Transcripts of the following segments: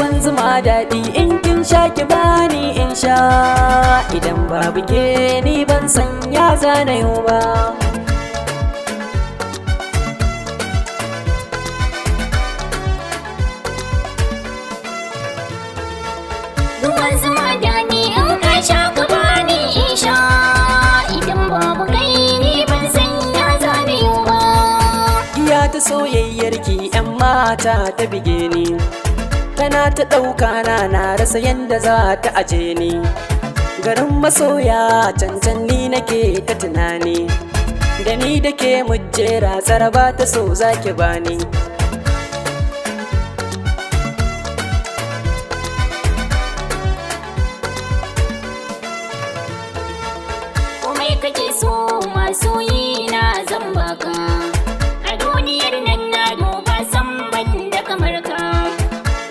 ruwan zuma daɗi in kin sha ki bani in sha, idan babu ke ni ban san ya zanayo ba. Ruwan zuma daɗi in ka sha ka bani in sha, idan babu kai ni ban san ya zanayo ba. Iya ta soyayyar ki 'yan mata ta bige ni, tana ta ɗauka na rasa yanda za ta aje ni. Garin masoya cancan ni nake ta tunani, da ni da ke mujjera tsaraba ta so zaki bani. Komai kake so masoyi na zan baka, a duniyar nan na duba san ban da kamar ka.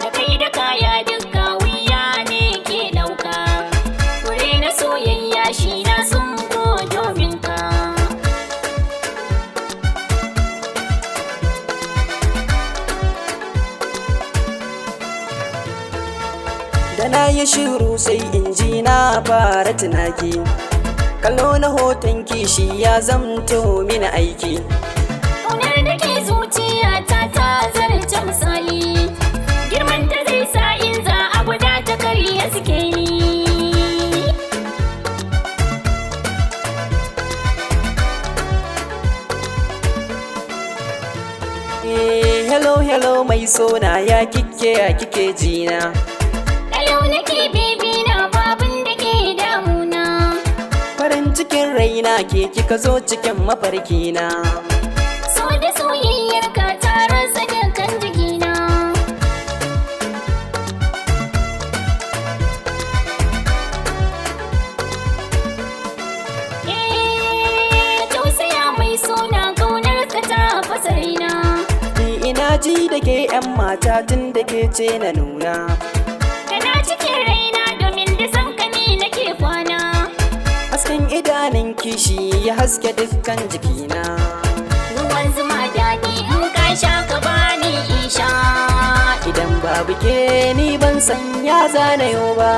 Da kai da kaya duka wuya ne ke ɗauka, fure na soyayya shi na sun ko domin ka. Da na yi shiru sai in ji na fara tunaki, kallo na hoton kishi ya zamto mini aiki. Ƙaunar da ke zuciyata ta zarce misali, girman ta zai sa in za a guda ta karya suke ni. Hello hello mai sona ya kike ya kike jina. Kalau nake baby na babin da ke damuna, Farin cikin raina ke kika zo cikin mafarkina. so da soyayyar ka ta rasa dukkan jikina. Tausaya mai sona ƙaunar ka ta fasa raina. Ni ina ji da ke 'yan mata tun da ke ce na nuna. Kana cikin raina domin da san ka ne nake kwana. Hasken idanun kishi ya haske dukkan jikina. Ruwan zuma daɗi in ka sha ka bani in sha. Idan babu ke ni ban san ya zanayo ba.